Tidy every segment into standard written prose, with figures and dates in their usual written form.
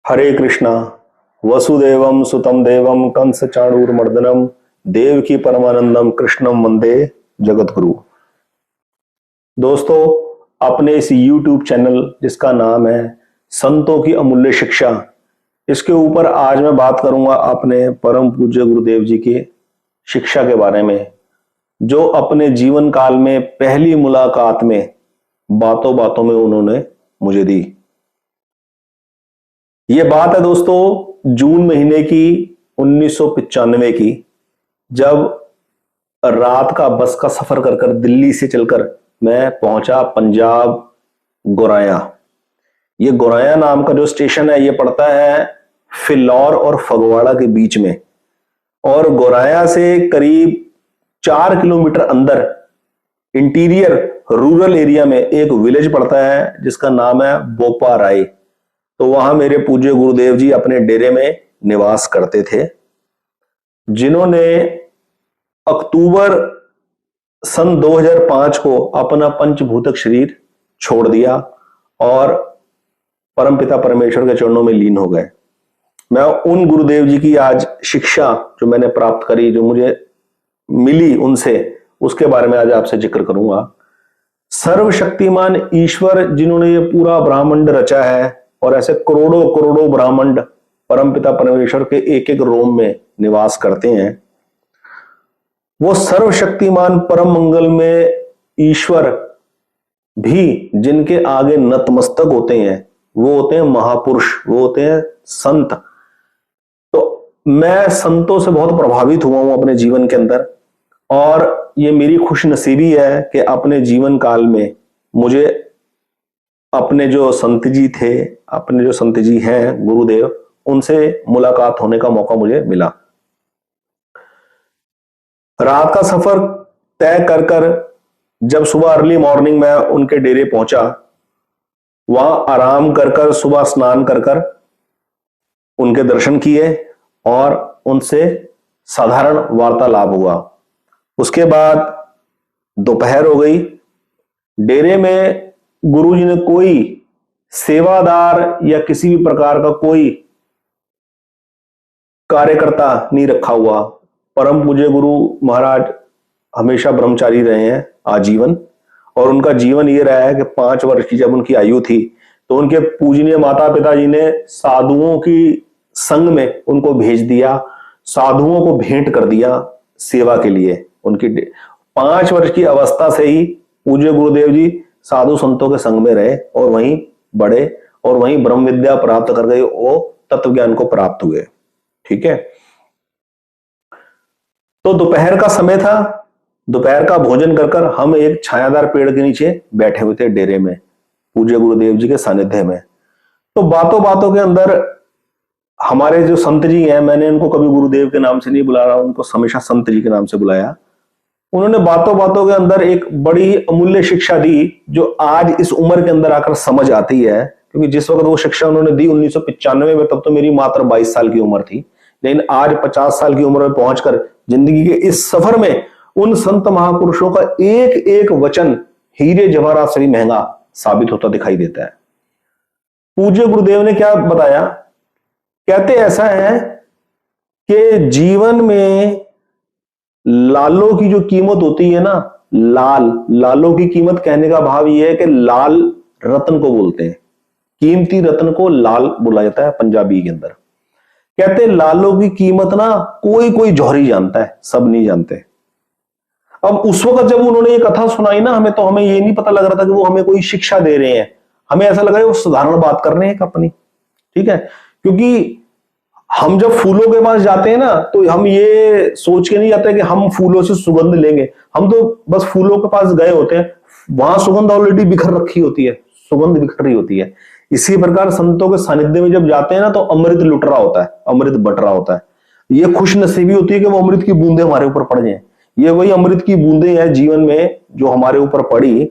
हरे कृष्णा। वसुदेवम सुतम देवम कंस चाणूरमर्दनम देवकी परमानंदम कृष्णम वंदे जगतगुरु। दोस्तों, अपने इस YouTube चैनल जिसका नाम है संतों की अमूल्य शिक्षा, इसके ऊपर आज मैं बात करूंगा अपने परम पूज्य गुरुदेव जी की शिक्षा के बारे में, जो अपने जीवन काल में पहली मुलाकात में बातों बातों में उन्होंने मुझे दी। ये बात है दोस्तों जून महीने की 1995 की, जब रात का बस का सफर कर कर दिल्ली से चलकर मैं पहुंचा पंजाब गोराया। ये गोराया नाम का जो स्टेशन है ये पड़ता है फिलौर और फगवाड़ा के बीच में, और गोराया से करीब 4 किलोमीटर अंदर इंटीरियर रूरल एरिया में एक विलेज पड़ता है जिसका नाम है बोपा राय। तो वहां मेरे पूज्य गुरुदेव जी अपने डेरे में निवास करते थे, जिन्होंने अक्टूबर सन 2005 को अपना पंचभूतक शरीर छोड़ दिया और परमपिता परमेश्वर के चरणों में लीन हो गए। मैं उन गुरुदेव जी की आज शिक्षा जो मैंने प्राप्त करी, जो मुझे मिली उनसे, उसके बारे में आज आपसे जिक्र करूंगा। सर्वशक्तिमान ईश्वर जिन्होंने ये पूरा ब्रह्मांड रचा है, और ऐसे करोड़ों करोड़ों ब्रह्मांड परमपिता परमेश्वर के एक एक रोम में निवास करते हैं, वो सर्वशक्तिमान परम मंगल में ईश्वर भी जिनके आगे नतमस्तक होते हैं वो होते हैं महापुरुष, वो होते हैं संत। तो मैं संतों से बहुत प्रभावित हुआ हूं अपने जीवन के अंदर, और ये मेरी खुश नसीबी है कि अपने जीवन काल में मुझे अपने जो संत जी थे, अपने जो संत जी हैं गुरुदेव, उनसे मुलाकात होने का मौका मुझे मिला। रात का सफर तय कर कर जब सुबह अर्ली मॉर्निंग में उनके डेरे पहुंचा, वहां आराम कर कर सुबह स्नान कर कर उनके दर्शन किए और उनसे साधारण वार्तालाप हुआ। उसके बाद दोपहर हो गई। डेरे में गुरुजी ने कोई सेवादार या किसी भी प्रकार का कोई कार्यकर्ता नहीं रखा हुआ। परम पूज्य गुरु महाराज हमेशा ब्रह्मचारी रहे हैं आजीवन, और उनका जीवन ये रहा है कि 5 वर्ष की जब उनकी आयु थी तो उनके पूजनीय माता पिता जी ने साधुओं की संग में उनको भेज दिया, साधुओं को भेंट कर दिया सेवा के लिए। उनकी 5 वर्ष की अवस्था से ही पूज्य गुरुदेव जी साधु संतों के संग में रहे और वहीं बढ़े और वहीं ब्रह्म विद्या प्राप्त कर गए, वो तत्व ज्ञान को प्राप्त हुए। ठीक है। तो दोपहर का समय था। दोपहर का भोजन कर कर हम एक छायादार पेड़ के नीचे बैठे हुए थे डेरे में, पूज्य गुरुदेव जी के सानिध्य में। तो बातों बातों के अंदर हमारे जो संत जी हैं, मैंने उनको कभी गुरुदेव के नाम से नहीं बुला रहा, उनको हमेशा संत जी के नाम से बुलाया। उन्होंने बातों बातों के अंदर एक बड़ी अमूल्य शिक्षा दी, जो आज इस उम्र के अंदर आकर समझ आती है। क्योंकि जिस वक्त वो शिक्षा उन्होंने दी 1995 में, तब तो मेरी मात्र 22 साल की उम्र थी। लेकिन आज 50 साल की उम्र में पहुंचकर जिंदगी के इस सफर में उन संत महापुरुषों का एक एक वचन हीरे जवाहरात से भी महंगा साबित होता दिखाई देता है। पूज्य गुरुदेव ने क्या बताया? कहते ऐसा है कि जीवन में लालों की जो कीमत होती है ना, लालों की कीमत कहने का भाव यह है कि लाल रत्न को बोलते हैं, कीमती रत्न को लाल बोला जाता है पंजाबी के अंदर। कहते लालों की कीमत ना कोई कोई जौहरी जानता है, सब नहीं जानते। अब उस वक्त जब उन्होंने ये कथा सुनाई ना हमें, तो हमें ये नहीं पता लग रहा था कि वो हमें कोई शिक्षा दे रहे हैं। हमें ऐसा लगा वो साधारण बात कर रहे हैं अपनी। ठीक है। क्योंकि हम जब फूलों के पास जाते हैं ना, तो हम ये सोच के नहीं जाते कि हम फूलों से सुगंध लेंगे। हम तो बस फूलों के पास गए होते हैं, वहां सुगंध ऑलरेडी बिखर रखी होती है, सुगंध बिखर रही होती है। इसी प्रकार संतों के सानिध्य में जब जाते हैं ना, तो अमृत लुट रहा होता है, अमृत बट रहा होता है। ये खुश नसीबी होती है कि वो अमृत की बूंदे हमारे ऊपर पड़ जाए। ये वही अमृत की बूंदे हैं जीवन में जो हमारे ऊपर पड़ी,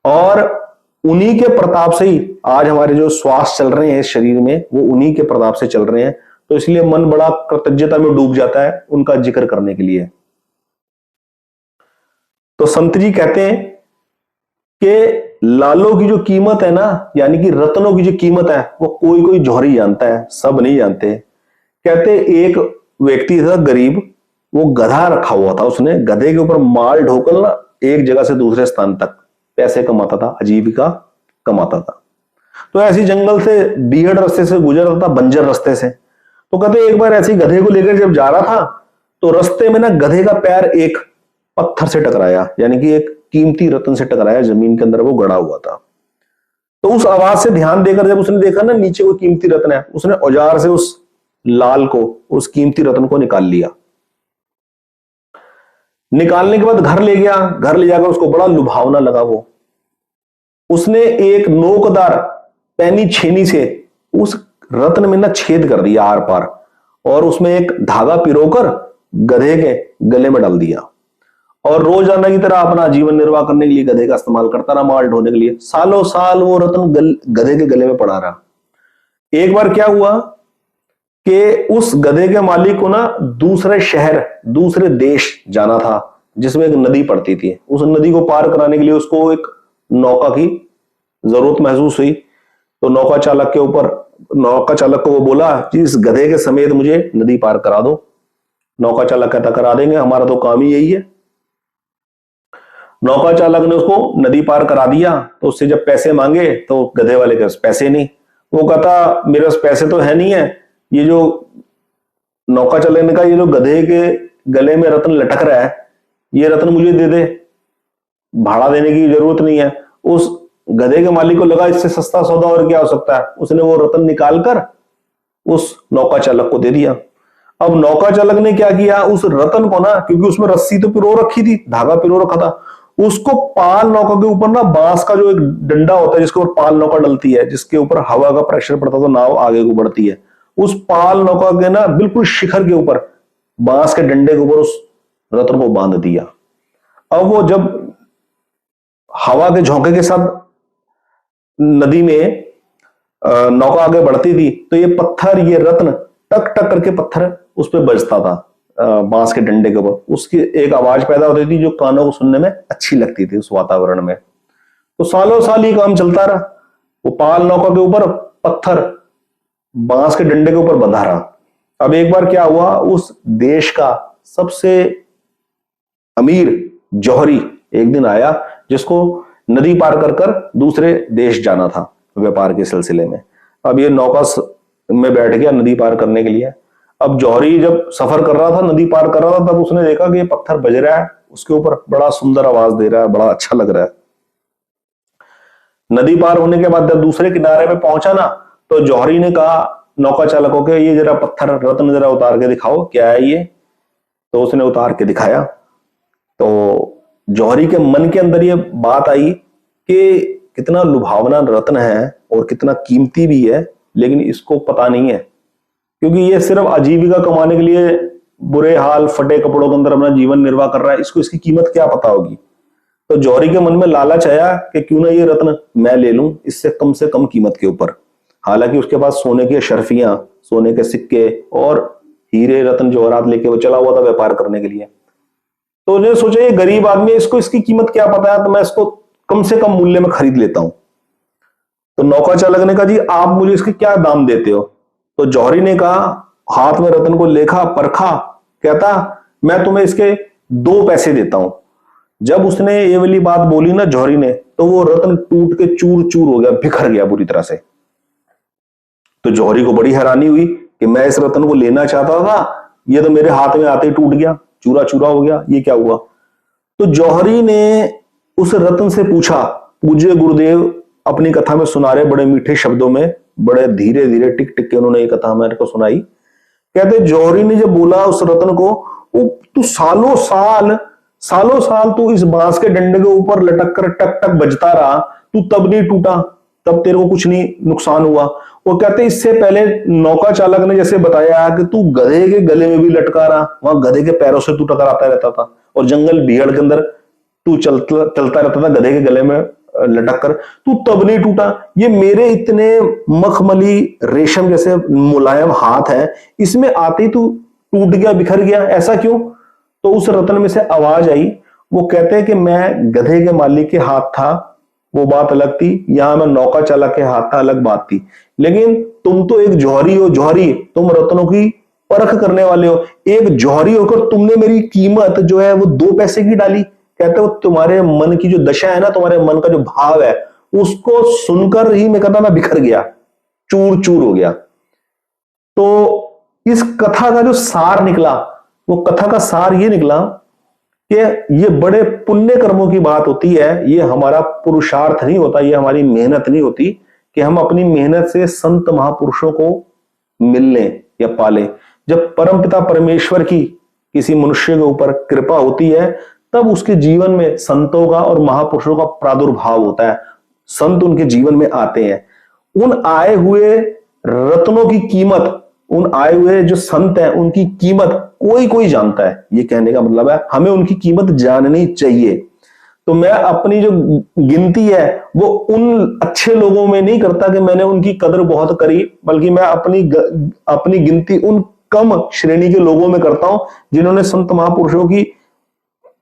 और उन्हीं के प्रताप से ही आज हमारे जो श्वास चल रहे हैं इस शरीर में, वो उन्हीं के प्रताप से चल रहे हैं। तो इसलिए मन बड़ा कृतज्ञता में डूब जाता है उनका जिक्र करने के लिए। तो संत जी कहते हैं कि लालों की जो कीमत है ना, यानी कि रत्नों की जो कीमत है, वो कोई कोई जौहरी जानता है, सब नहीं जानते। कहते एक व्यक्ति था गरीब, वो गधा रखा हुआ था, उसने गधे के ऊपर माल ढोकर ना एक जगह से दूसरे स्थान तक पैसे कमाता था, आजीविका कमाता था। तो ऐसी जंगल से बीहड़ रास्ते से गुजर रहा था, बंजर रास्ते से। तो कहते एक बार ऐसे गधे को लेकर जब जा रहा था, तो रास्ते में ना गधे का पैर एक पत्थर से टकराया, यानी कि एक कीमती रत्न से टकराया, जमीन के अंदर वो गड़ा हुआ था। तो उस आवाज से ध्यान देकर जब उसने देखा ना नीचे वो कीमती रत्न है, उसने औजार से उस लाल को, उस कीमती रत्न को निकाल लिया। निकालने के बाद घर ले गया, घर ले जाकर उसको बड़ा लुभावना लगा वो। उसने एक नोकदार पैनी छेनी से उस रत्न में ना छेद कर दिया आर पार, और उसमें एक धागा पिरोकर गधे के गले में डाल दिया, और रोजाना की तरह अपना जीवन निर्वाह करने के लिए गधे का इस्तेमाल करता रहा, माल ढोने के लिए। सालों साल वो रत्न गधे के गले में पड़ा रहा। एक बार क्या हुआ कि उस गधे के मालिक को ना दूसरे शहर, दूसरे देश जाना था, जिसमें एक नदी पड़ती थी। उस नदी को पार कराने के लिए उसको एक नौका की जरूरत महसूस हुई। तो नौका चालक को वो बोला कि इस गधे के समेत मुझे नदी पार करा दो। नौका चालक कहता करा देंगे, हमारा तो काम ही यही है। नौका चालक ने उसको नदी पार करा दिया। तो उससे जब पैसे मांगे तो गधे वाले के पास पैसे नहीं। वो कहता मेरे पास पैसे तो है नहीं है, ये जो नौका चालक ने कहा ये जो गधे के गले में रत्न लटक रहा है, ये रत्न मुझे दे दे, भाड़ा देने की जरूरत नहीं है। उस गधे के मालिक को लगा इससे सस्ता सौदा और क्या हो सकता है। उसने वो रत्न निकालकर उस नौका चालक को दे दिया। अब नौका चालक ने क्या किया, उस रत्न को ना, क्योंकि उसमें रस्सी तो पिरो रखी थी, धागा पिरो रखा था, उसको पाल नौका के ऊपर ना बांस का जो एक डंडा होता है जिसके ऊपर पाल नौका डलती है, जिसके ऊपर हवा का प्रेशर पड़ता तो नाव आगे को बढ़ती है, उस पाल नौका के ना बिल्कुल शिखर के ऊपर बांस के डंडे के ऊपर उस रत्न को बांध दिया। अब वो जब हवा के झोंके के साथ नदी में नौका आगे बढ़ती थी, तो ये पत्थर, ये रत्न टक टक करके पत्थर उस पर बजता था, बांस के डंडे के ऊपर। उसकी एक आवाज पैदा होती थी जो कानों को सुनने में अच्छी लगती थी उस वातावरण में। तो सालों साल ही काम चलता रहा। वो पाल नौका के ऊपर पत्थर बांस के डंडे के ऊपर बंधा रहा। अब एक बार क्या हुआ, उस देश का सबसे अमीर जौहरी एक दिन आया, जिसको नदी पार कर कर दूसरे देश जाना था व्यापार के सिलसिले में। अब ये नौका में बैठ गया नदी पार करने के लिए। अब जौहरी जब सफर कर रहा था, नदी पार कर रहा था, तब उसने देखा कि ये पत्थर बज रहा है, उसके ऊपर बड़ा सुंदर आवाज दे रहा है, बड़ा अच्छा लग रहा है। नदी पार होने के बाद जब दूसरे किनारे पे पहुंचा ना, तो जौहरी ने कहा नौका चालकों के, ये जरा पत्थर रत्न जरा उतार के दिखाओ, क्या है ये। तो उसने उतार के दिखाया। तो जौहरी के मन के अंदर ये बात आई कि कितना लुभावना रत्न है और कितना कीमती भी है, लेकिन इसको पता नहीं है, क्योंकि ये सिर्फ आजीविका कमाने के लिए बुरे हाल फटे कपड़ों के अंदर अपना जीवन निर्वाह कर रहा है, इसको इसकी कीमत क्या पता होगी। तो जौहरी के मन में लालच आया कि क्यों ना ये रत्न मैं ले लूं, इससे कम कीमत के ऊपर। हालांकि उसके पास सोने की शर्फियां, सोने के सिक्के और हीरे रत्न जवाहरात लेके वो चला हुआ था व्यापार करने के लिए। तो उन्होंने सोचा ये गरीब आदमी है, इसको इसकी कीमत क्या पता है, तो मैं इसको कम से कम मूल्य में खरीद लेता हूं। तो नौका चालक ने कहा जी आप मुझे इसके क्या दाम देते हो। तो जौहरी ने कहा, हाथ में रत्न को लेखा परखा, कहता मैं तुम्हें इसके 2 पैसे देता हूं। जब उसने ये वाली बात बोली ना जौहरी ने, तो वो रत्न टूट के चूर चूर हो गया, बिखर गया पूरी तरह से। तो जौहरी को बड़ी हैरानी हुई कि मैं इस रत्न को लेना चाहता था, ये तो मेरे हाथ में आते ही टूट गया, चूरा चूरा हो गया, ये क्या हुआ। तो जौहरी ने उस रत्न से पूछा, पूज्य गुरुदेव अपनी कथा में सुना रहे बड़े मीठे शब्दों में, बड़े धीरे धीरे टिक टिक के उन्होंने ये कथा मेरे को सुनाई। कहते जौहरी ने जब बोला उस रत्न को, तू सालों साल तू इस बांस के डंडे के ऊपर लटक कर टक टक बजता रहा, तू तब नहीं टूटा, तब तेरे को कुछ नहीं नुकसान हुआ। वो कहते इससे पहले नौका चालक ने जैसे बताया कि तू गधे के गले में भी लटका रहा, वहां गधे के पैरों से तू टकराता रहता था, और जंगल भीड़ के अंदर तू चलता रहता था गधे के गले में लटक कर, तू तब नहीं टूटा। ये मेरे इतने मखमली रेशम जैसे मुलायम हाथ है, इसमें आते ही तू टूट गया, बिखर गया, ऐसा क्यों। तो उस रत्न में से आवाज आई। वो कहते हैं कि मैं गधे के मालिक के हाथ था, वो बात अलग थी। यहां मैं नौका चालक के हाथ था, अलग बात थी। लेकिन तुम तो एक जौहरी हो, जौहरी, तुम रत्नों की परख करने वाले हो। एक जौहरी होकर तुमने मेरी कीमत जो है वो 2 पैसे की डाली। कहते हो तुम्हारे मन की जो दशा है ना, तुम्हारे मन का जो भाव है, उसको सुनकर ही मैं कहता मैं बिखर गया, चूर चूर हो गया। तो इस कथा का जो सार निकला, वो कथा का सार ये निकला कि ये बड़े पुण्य कर्मों की बात होती है। ये हमारा पुरुषार्थ नहीं होता, ये हमारी मेहनत नहीं होती कि हम अपनी मेहनत से संत महापुरुषों को मिलने या पाले। जब परमपिता परमेश्वर की किसी मनुष्य के ऊपर कृपा होती है, तब उसके जीवन में संतों का और महापुरुषों का प्रादुर्भाव होता है। संत उनके जीवन में आते हैं। उन आए हुए रत्नों की कीमत, उन आए हुए जो संत हैं उनकी कीमत कोई कोई जानता है। ये कहने का मतलब है हमें उनकी कीमत जाननी चाहिए। तो मैं अपनी जो गिनती है वो उन अच्छे लोगों में नहीं करता कि मैंने उनकी कदर बहुत करी, बल्कि मैं अपनी गिनती उन कम श्रेणी के लोगों में करता हूं जिन्होंने संत महापुरुषों की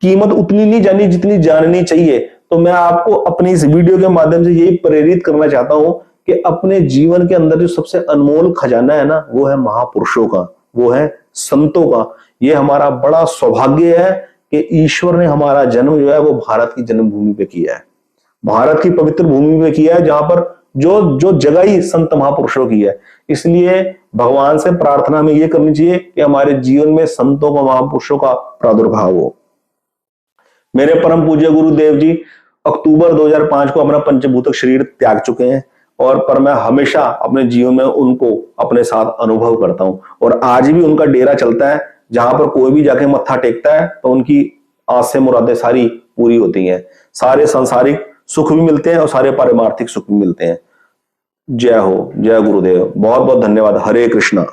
कीमत उतनी नहीं जानी जितनी जाननी चाहिए। तो मैं आपको अपनी इस वीडियो के माध्यम से यही प्रेरित करना चाहता हूं कि अपने जीवन के अंदर जो सबसे अनमोल खजाना है ना, वो है महापुरुषों का, वो है संतों का। ये हमारा बड़ा सौभाग्य है कि ईश्वर ने हमारा जन्म जो है वो भारत की जन्मभूमि पे किया है, भारत की पवित्र भूमि पे किया है, जहां पर जो जो जगह ही संत महापुरुषों की है। इसलिए भगवान से प्रार्थना हमें ये करनी चाहिए कि हमारे जीवन में संतों का, महापुरुषों का प्रादुर्भाव हो। मेरे परम पूज्य गुरुदेव जी अक्टूबर 2005 को अपना पंचभूतक शरीर त्याग चुके हैं, और पर मैं हमेशा अपने जीवन में उनको अपने साथ अनुभव करता हूं। और आज भी उनका डेरा चलता है, जहां पर कोई भी जाके मत्था टेकता है तो उनकी आस से मुरादें सारी पूरी होती हैं। सारे सांसारिक सुख भी मिलते हैं और सारे पारमार्थिक सुख भी मिलते हैं। जय हो, जय गुरुदेव। बहुत बहुत धन्यवाद। हरे कृष्णा।